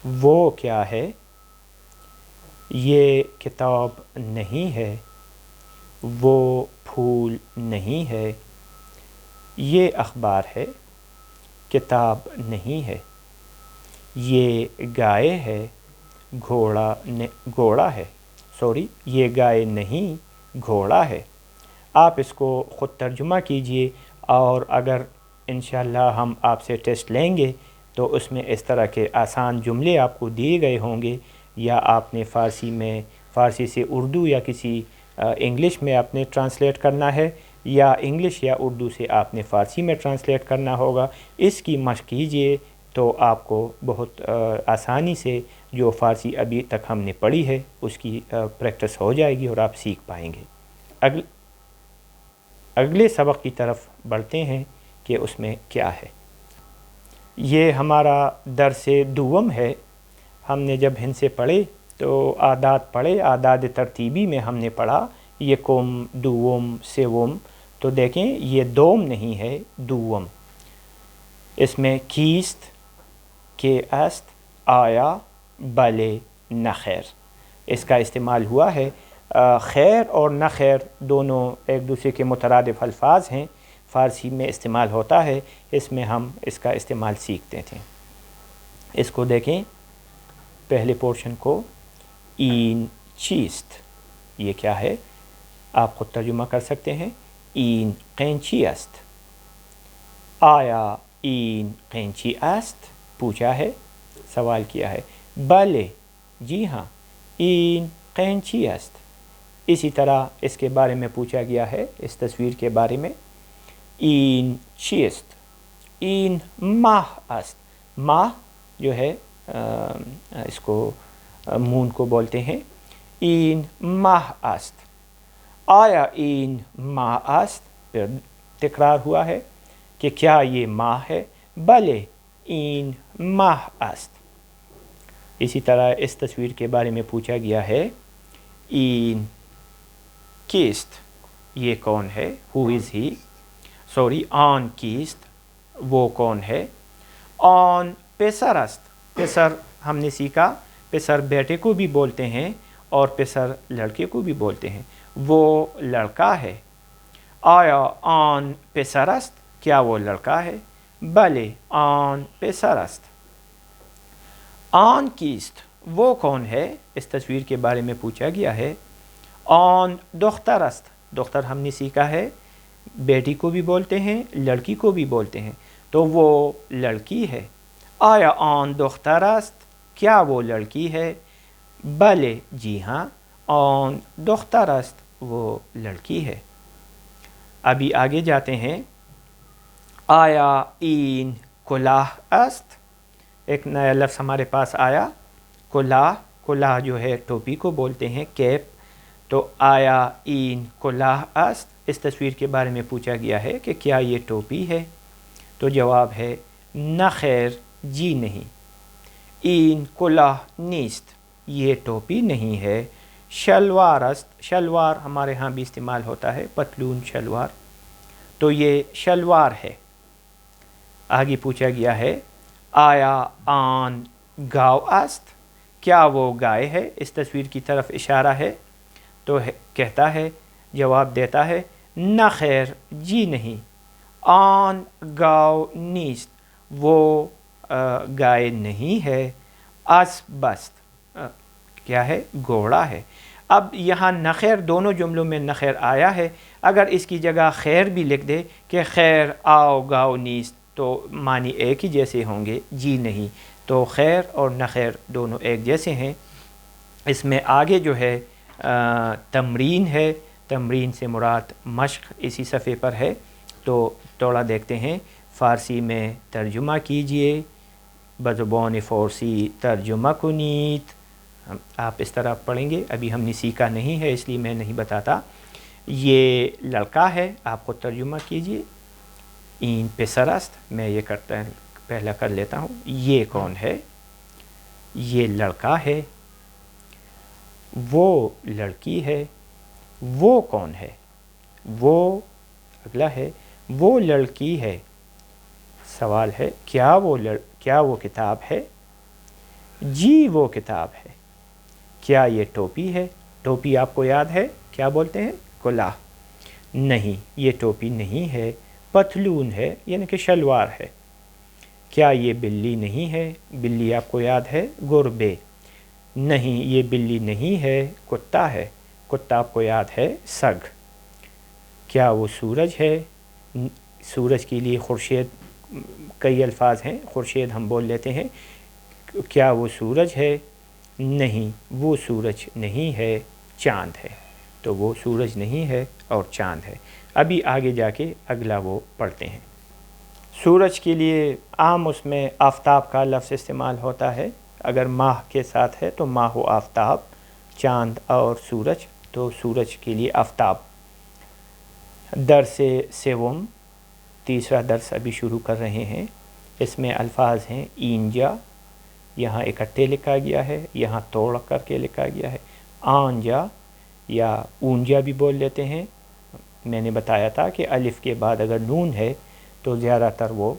وہ کیا ہے؟ یہ کتاب نہیں ہے، وہ پھول نہیں ہے، یہ اخبار ہے، کتاب نہیں ہے، یہ گائے ہے، گھوڑا ہے، یہ گائے نہیں گھوڑا ہے۔ آپ اس کو خود ترجمہ کیجئے، اور اگر انشاءاللہ ہم آپ سے ٹیسٹ لیں گے تو اس میں اس طرح کے آسان جملے آپ کو دیے گئے ہوں گے، یا آپ نے فارسی سے اردو یا کسی انگلش میں آپ نے ٹرانسلیٹ کرنا ہے، یا انگلش یا اردو سے آپ نے فارسی میں ٹرانسلیٹ کرنا ہوگا۔ اس کی مشق کیجئے تو آپ کو بہت آسانی سے جو فارسی ابھی تک ہم نے پڑھی ہے اس کی پریکٹس ہو جائے گی اور آپ سیکھ پائیں گے۔ اگلے سبق کی طرف بڑھتے ہیں کہ اس میں کیا ہے۔ یہ ہمارا درس دوم ہے۔ ہم نے جب ہن سے پڑھے تو اعداد پڑھے، اعداد ترتیبی میں ہم نے پڑھا یکم، دوم، سوم، تو دیکھیں یہ دوم نہیں ہے، دوم۔ اس میں کیست، کے است، آیا، بلے، نخیر اس کا استعمال ہوا ہے۔ خیر اور نخیر دونوں ایک دوسرے کے مترادف الفاظ ہیں، فارسی میں استعمال ہوتا ہے، اس میں ہم اس کا استعمال سیکھتے تھے۔ اس کو دیکھیں پہلے پورشن کو، این چیست، یہ کیا ہے؟ آپ خود ترجمہ کر سکتے ہیں۔ این قینچی است، آیا این قینچی است، پوچھا ہے، سوال کیا ہے۔ بلے، جی ہاں، این قینچی است۔ اسی طرح اس کے بارے میں پوچھا گیا ہے، اس تصویر کے بارے میں، این چیست، این ماہ است، ماہ جو ہے اس کو مون کو بولتے ہیں، این ماہ است، آیا این ماہ است، پھر تکرار ہوا ہے کہ کیا یہ ماہ ہے؟ بلے این ماہ است۔ اسی طرح اس تصویر کے بارے میں پوچھا گیا ہے، این کیست، یہ کون ہے؟ ہو از ہی، آن کیست، وہ کون ہے؟ آن پسر است، پسر ہم نے سیکھا، پسر بیٹے کو بھی بولتے ہیں اور پسر لڑکے کو بھی بولتے ہیں، وہ لڑکا ہے۔ آیا آن پسر است، کیا وہ لڑکا ہے؟ بلے آن پسر است۔ آن کیست، وہ کون ہے؟ اس تصویر کے بارے میں پوچھا گیا ہے۔ آن دختر است، دختر ہم نے سیکھا ہے، بیٹی کو بھی بولتے ہیں، لڑکی کو بھی بولتے ہیں، تو وہ لڑکی ہے۔ آیا آن دختر است، کیا وہ لڑکی ہے؟ بلے، جی ہاں، آن دختر است، وہ لڑکی ہے۔ ابھی آگے جاتے ہیں۔ آیا این کلاه است، ایک نیا لفظ ہمارے پاس آیا، کلاه، کلاه جو ہے ٹوپی کو بولتے ہیں، کیپ، تو آیا این کلاه است، اس تصویر کے بارے میں پوچھا گیا ہے کہ کیا یہ ٹوپی ہے؟ تو جواب ہے نخیر، جی نہیں۔ این کلاه نیست، یہ ٹوپی نہیں ہے۔ شلوار است، شلوار ہمارے ہاں بھی استعمال ہوتا ہے، پتلون، شلوار، تو یہ شلوار ہے۔ آگے پوچھا گیا ہے، آیا آن گاو است، کیا وہ گائے ہے؟ اس تصویر کی طرف اشارہ ہے، تو کہتا ہے، جواب دیتا ہے، نخیر، جی نہیں۔ آن گاو نیست، وہ گائے نہیں ہے۔ اسب است، کیا ہے؟ گھوڑا ہے۔ اب یہاں نخیر، دونوں جملوں میں نخیر آیا ہے، اگر اس کی جگہ خیر بھی لکھ دے کہ خیر آو گاو نیست، تو معنی ایک ہی جیسے ہوں گے، جی نہیں، تو خیر اور نخیر دونوں ایک جیسے ہیں۔ اس میں آگے جو ہے تمرین ہے، تمرین سے مراد مشق اسی صفحے پر ہے، تو تھوڑا دیکھتے ہیں۔ فارسی میں ترجمہ کیجئے، بزبان فارسی ترجمہ کنید، آپ اس طرح پڑھیں گے، ابھی ہم نے سیکھا نہیں ہے اس لیے میں نہیں بتاتا۔ یہ لڑکا ہے، آپ کو ترجمہ کیجئے۔ این پسر است، میں یہ پہلا کر لیتا ہوں، یہ کون ہے؟ یہ لڑکا ہے، وہ لڑکی ہے، وہ کون ہے؟ وہ اگلا ہے، وہ لڑکی ہے، سوال ہے کیا وہ کتاب ہے؟ جی وہ کتاب ہے۔ کیا یہ ٹوپی ہے؟ ٹوپی آپ کو یاد ہے کیا بولتے ہیں؟ کلاه۔ نہیں، یہ ٹوپی نہیں ہے، پتلون ہے، یعنی کہ شلوار ہے۔ کیا یہ بلی نہیں ہے؟ بلی آپ کو یاد ہے؟ گربے۔ نہیں، یہ بلی نہیں ہے، کتا ہے۔ کتا آپ کو یاد ہے؟ سگ۔ کیا وہ سورج ہے؟ سورج کے لیے خورشید کئی الفاظ ہیں، خورشید ہم بول لیتے ہیں۔ کیا وہ سورج ہے؟ نہیں، وہ سورج نہیں ہے، چاند ہے۔ تو وہ سورج نہیں ہے اور چاند ہے۔ ابھی آگے جا کے اگلا وہ پڑھتے ہیں۔ سورج کے لیے عام اس میں آفتاب کا لفظ استعمال ہوتا ہے۔ اگر ماہ کے ساتھ ہے تو ماہ و آفتاب، چاند اور سورج، تو سورج کے لیے آفتاب۔ درس سوم، تیسرا درس ابھی شروع کر رہے ہیں۔ اس میں الفاظ ہیں اینجا، یہاں اکٹھے لکھا گیا ہے، یہاں توڑ کر کے لکھا گیا ہے۔ آنجا یا اونجا بھی بول لیتے ہیں۔ میں نے بتایا تھا کہ الف کے بعد اگر نون ہے تو زیادہ تر وہ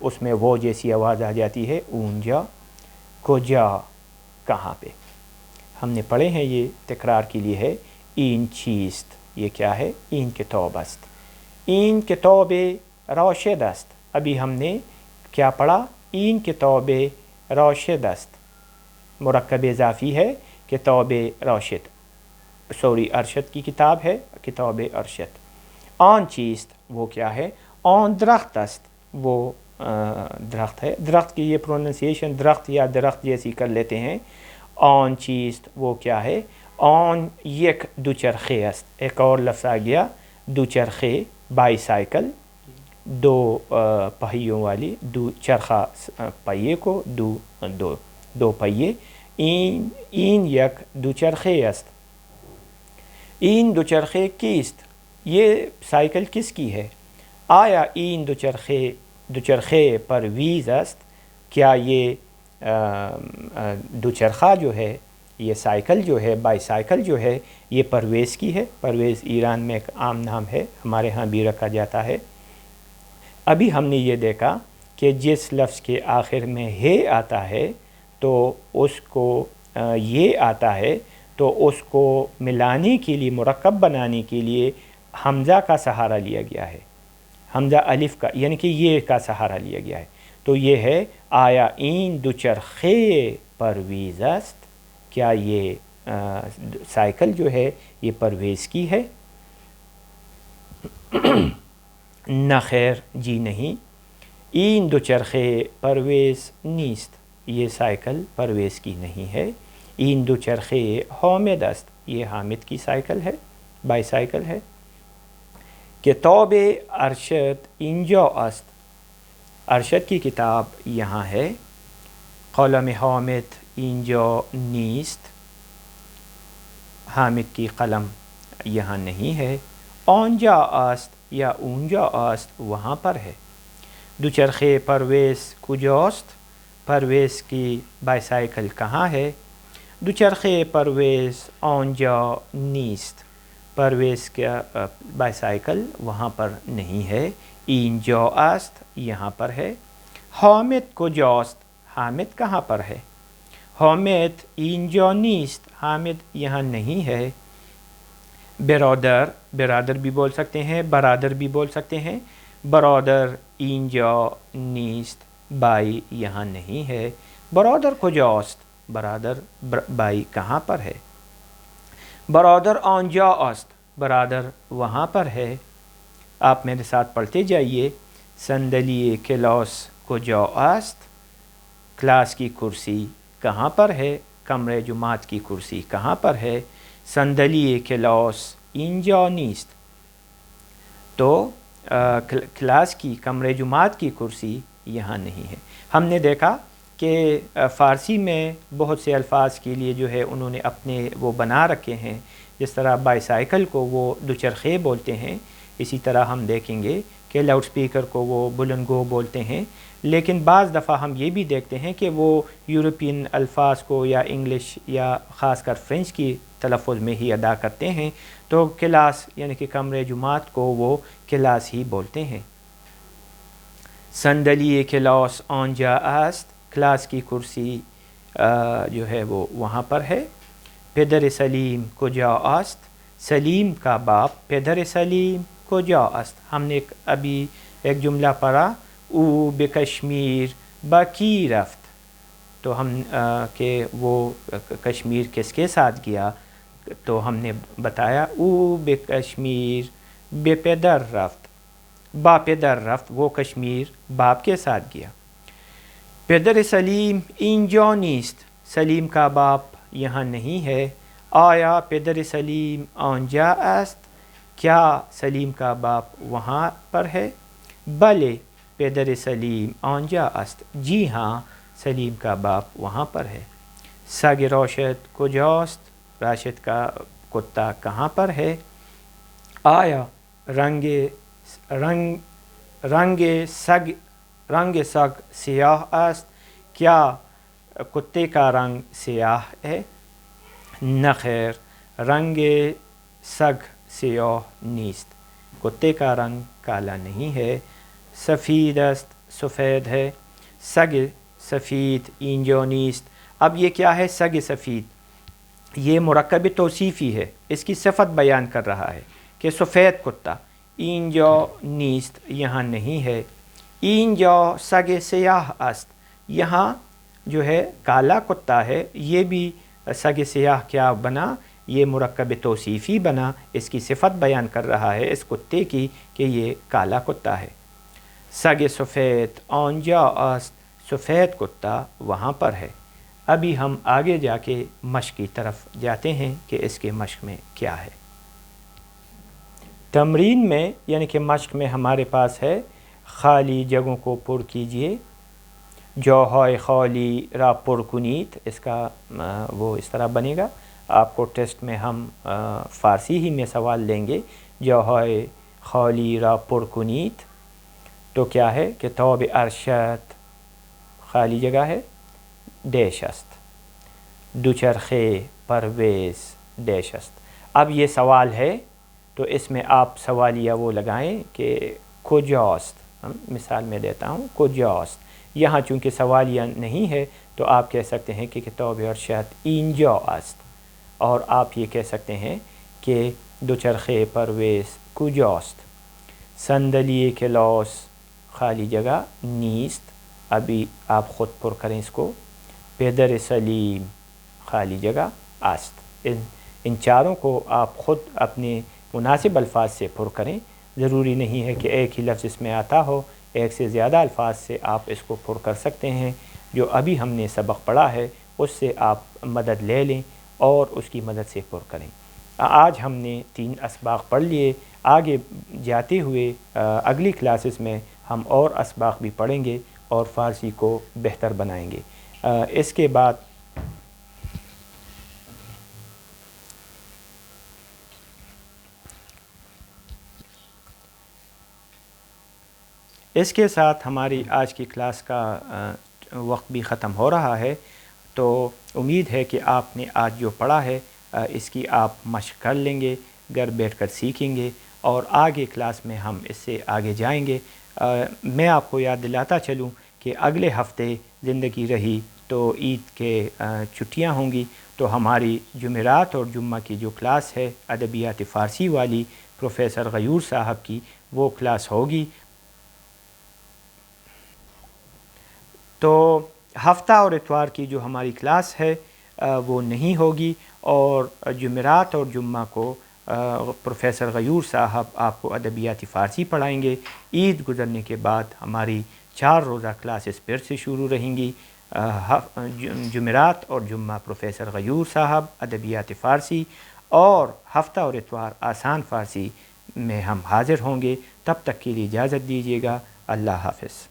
اس میں وہ جیسی آواز آ جاتی ہے، اونجا۔ کجا، کہاں پہ۔ ہم نے پڑھے ہیں، یہ تکرار کے لیے ہے۔ این چیست، یہ کیا ہے؟ این کتاب است۔ این کتاب راشد است۔ ابھی ہم نے کیا پڑھا؟ این کتاب راشد است، مرکب اضافی ہے، کتاب راشد، ارشد کی کتاب ہے، کتاب ارشد۔ آن چیست، وہ کیا ہے؟ آن درخت است، وہ درخت ہے۔ درخت کی یہ پروننسیشن درخت یا درخت جیسی کر لیتے ہیں۔ آن چیست، وہ کیا ہے؟ آن یک دوچرخه است۔ ایک اور لفظ آ گیا، دوچرخه، بائی سائیکل، دو پہیوں والی، دو چرخہ پہیے کو، دو پہیے۔ این یک دوچرخه است۔ این دوچرخه کیست، یہ سائیکل کس کی ہے؟ آیا این دوچرخه پرویز است، کیا یہ دوچرخہ جو ہے، یہ سائیکل جو ہے، بائی سائیکل جو ہے، یہ پرویز کی ہے؟ پرویز ایران میں ایک عام نام ہے، ہمارے ہاں بھی رکھا جاتا ہے۔ ابھی ہم نے یہ دیکھا کہ جس لفظ کے آخر میں ہے آتا ہے تو اس کو یہ آتا ہے تو اس کو ملانے کے لیے، مرکب بنانے کے لیے حمزہ کا سہارا لیا گیا ہے، حمزہ الف کا، یعنی کہ یہ کا سہارا لیا گیا ہے۔ تو یہ ہے آیا این دوچرخه پرویز است، کیا یہ سائیکل جو ہے یہ پرویز کی ہے؟ نہ خیر، جی نہیں۔ این دوچرخه پرویز نیست، یہ سائیکل پرویز کی نہیں ہے۔ این دوچرخه حامد است، یہ حامد کی سائیکل ہے، بائی سائیکل ہے۔ کتاب ارشد اینجا است، ارشد کی کتاب یہاں ہے۔ قلم حامد اینجا نیست، حامد کی قلم یہاں نہیں ہے۔ آنجا است یا اونجا است، وہاں پر ہے۔ دوچرخه پرویز کجاست، پرویز کی بائی سائیکل کہاں ہے؟ دوچرخه پرویز آنجا نیست، پرویز کا بائی سائیکل وہاں پر نہیں ہے۔ اینجا است، یہاں پر ہے۔ حامد کجاست، حامد کہاں پر ہے؟ حامد اینجا نیست، حامد یہاں نہیں ہے۔ برادر، برادر بھی بول سکتے ہیں، برادر بھی بول سکتے ہیں۔ برادر اینجا نیست، بائی یہاں نہیں ہے۔ برادر کجاست، برادر بائی کہاں پر ہے؟ برادر آنجا است، برادر وہاں پر ہے۔ آپ میرے ساتھ پڑھتے جائیے۔ صندلی کلاس کجا است، کلاس کی کرسی کہاں پر ہے؟ کمرے جماعت کی کرسی کہاں پر ہے؟ صندلی کلاس اینجا نیست، تو کلاس کی، کمرے جماعت کی کرسی یہاں نہیں ہے۔ ہم نے دیکھا کہ فارسی میں بہت سے الفاظ کے لیے جو ہے انہوں نے اپنے وہ بنا رکھے ہیں، جس طرح بائی سائیکل کو وہ دوچرخے بولتے ہیں، اسی طرح ہم دیکھیں گے کہ لاؤڈ سپیکر کو وہ بلند گو بولتے ہیں۔ لیکن بعض دفعہ ہم یہ بھی دیکھتے ہیں کہ وہ یورپین الفاظ کو یا انگلش یا خاص کر فرینچ کی تلفظ میں ہی ادا کرتے ہیں، تو کلاس یعنی کہ کمرے جماعت کو وہ کلاس ہی بولتے ہیں۔ صندلی کلاس آنجا است، کلاس کی کرسی جو ہے وہ وہاں پر ہے. پدر سلیم کجا است، سلیم کا باپ پدر سلیم کجا است. ہم نے ابھی ایک جملہ پڑھا او بے کشمیر با کی رفت، تو ہم کہ وہ کشمیر کس کے ساتھ گیا، تو ہم نے بتایا او بے کشمیر بے پدر رفت، با پدر رفت، وہ کشمیر باپ کے ساتھ گیا. پدر سلیم اینجا نیست، سلیم کا باپ یہاں نہیں ہے. آیا پدر سلیم آنجا است، کیا سلیم کا باپ وہاں پر ہے. بلے پدر سلیم آنجا است، جی ہاں سلیم کا باپ وہاں پر ہے. سگ راشد کجاست، راشد کا کتا کہاں پر ہے. آیا رنگ سگ سیاہ است، کیا کتے کا رنگ سیاہ ہے. نخیر رنگ سگ سیاہ نیست، کتے کا رنگ کالا نہیں ہے. سفید است، سفید ہے. سگ سفید اینجا نیست. اب یہ کیا ہے سگ سفید، یہ مرکب توصیفی ہے، اس کی صفت بیان کر رہا ہے کہ سفید کتا. اینجا نیست یہاں نہیں ہے. اینجا سگ سیاہ است، یہاں جو ہے کالا کتا ہے. یہ بھی سگ سیاہ کیا بنا، یہ مرکب توصیفی بنا، اس کی صفت بیان کر رہا ہے اس کتے کی کہ یہ کالا کتا ہے. سگ سفید آنجا است، سفید کتا وہاں پر ہے. ابھی ہم آگے جا کے مشق کی طرف جاتے ہیں کہ اس کے مشق میں کیا ہے. تمرین میں یعنی کہ مشق میں ہمارے پاس ہے خالی جگہوں کو پر کیجئے. جاهای خالی را پر کنید، اس کا وہ اس طرح بنے گا. آپ کو ٹیسٹ میں ہم فارسی ہی میں سوال لیں گے. جاهای خالی را پر کنید تو کیا ہے، کتاب ارشد خالی جگہ ہے ڈیش است. دوچرخه پرویز ڈیش است. اب یہ سوال ہے تو اس میں آپ سوالیہ وہ لگائیں کہ کجاست. مثال میں دیتا ہوں کجاست. یہاں چونکہ سوالیہ نہیں ہے تو آپ کہہ سکتے ہیں کہ کتاب ارشد اینجا است، اور آپ یہ کہہ سکتے ہیں کہ دوچرخه پرویز کجاست. صندلی کلاس خالی جگہ نیست، ابھی آپ خود پر کریں اس کو. پدر سلیم خالی جگہ است. ان چاروں کو آپ خود اپنے مناسب الفاظ سے پر کریں. ضروری نہیں ہے کہ ایک ہی لفظ اس میں آتا ہو، ایک سے زیادہ الفاظ سے آپ اس کو پر کر سکتے ہیں. جو ابھی ہم نے سبق پڑھا ہے اس سے آپ مدد لے لیں اور اس کی مدد سے پر کریں. آج ہم نے 3 اسباق پڑھ لیے. آگے جاتے ہوئے اگلی کلاسز میں ہم اور اسباق بھی پڑھیں گے اور فارسی کو بہتر بنائیں گے. اس کے بعد اس کے ساتھ ہماری آج کی کلاس کا وقت بھی ختم ہو رہا ہے. تو امید ہے کہ آپ نے آج جو پڑھا ہے اس کی آپ مشق کر لیں گے، گھر بیٹھ کر سیکھیں گے اور آگے کلاس میں ہم اس سے آگے جائیں گے. میں آپ کو یاد دلاتا چلوں کہ اگلے ہفتے زندگی رہی تو عید کے چھٹیاں ہوں گی، تو ہماری جمعرات اور جمعہ کی جو کلاس ہے ادبیات فارسی والی پروفیسر غیور صاحب کی، وہ کلاس ہوگی. تو ہفتہ اور اتوار کی جو ہماری کلاس ہے وہ نہیں ہوگی، اور جمعرات اور جمعہ کو پروفیسر غیور صاحب آپ کو ادبیات فارسی پڑھائیں گے. عید گزرنے کے بعد ہماری 4 روزہ کلاسز پھر سے شروع رہیں گی. جمعرات اور جمعہ پروفیسر غیور صاحب ادبیات فارسی، اور ہفتہ اور اتوار آسان فارسی میں ہم حاضر ہوں گے. تب تک کے لیے اجازت دیجیے گا. اللہ حافظ.